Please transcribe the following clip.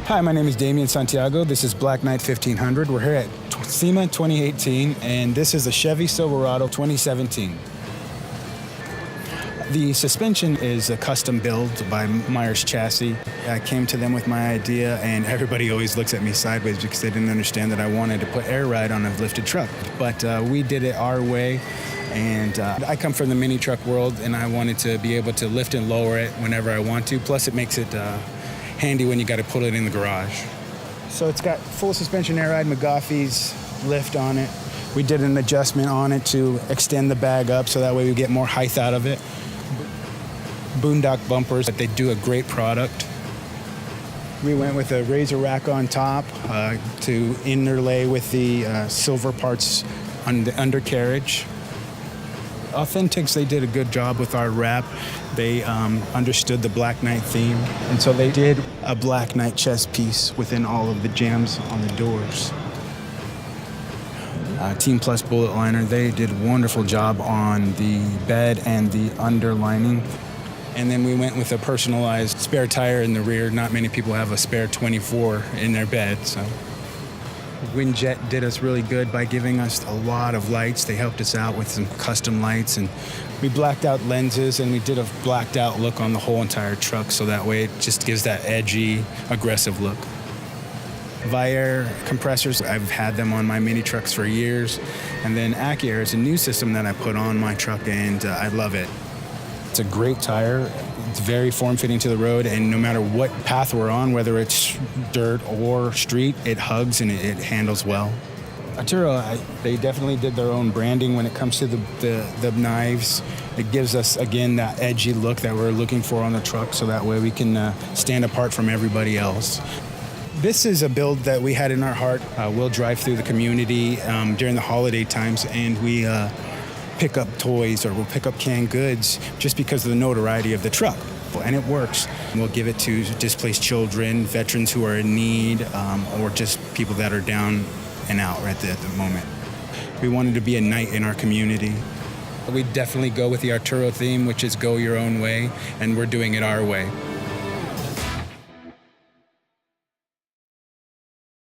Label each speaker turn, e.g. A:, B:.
A: Hi, my name is Damion Santiago. This is Black Knight 1500. We're here at SEMA 2018, and this is a Chevy Silverado 2017. The suspension is a custom build by Myers Chassis. I came to them with my idea, and everybody always looks at me sideways because they didn't understand that I wanted to put air ride on a lifted truck. But we did it our way, and I come from the mini truck world, and I wanted to be able to lift and lower it whenever I want to. Plus, it makes it handy when you got to put it in the garage. So it's got full suspension air ride, McGuffey's lift on it. We did an adjustment on it to extend the bag up so that way we get more height out of it. Boondock bumpers, they do a great product. We went with a razor rack on top to interlay with the silver parts on the undercarriage. Authentics, they did a good job with our wrap. They understood the Black Knight theme, and so they did a Black Knight chest piece within all of the jambs on the doors. Team Plus Bullet Liner, they did a wonderful job on the bed and the underlining. And then we went with a personalized spare tire in the rear. Not many people have a spare 24 in their bed, so. Windjet did us really good by giving us a lot of lights. They helped us out with some custom lights, and we blacked out lenses, and we did a blacked out look on the whole entire truck, so that way it just gives that edgy, aggressive look. Viair compressors, I've had them on my mini trucks for years. And then AccuAir is a new system that I put on my truck, and I love it. It's a great tire. It's very form-fitting to the road, and no matter what path we're on, whether it's dirt or street, it hugs and it handles well. Atturo, they definitely did their own branding when it comes to the knives. It gives us, again, that edgy look that we're looking for on the truck, so that way we can stand apart from everybody else. This is a build that we had in our heart. We'll drive through the community during the holiday times, and we pick up toys or we'll pick up canned goods just because of the notoriety of the truck. And it works. We'll give it to displaced children, veterans who are in need, or just people that are down and out at the moment. We wanted to be a knight in our community. We definitely go with the Atturo theme, which is go your own way, and we're doing it our way.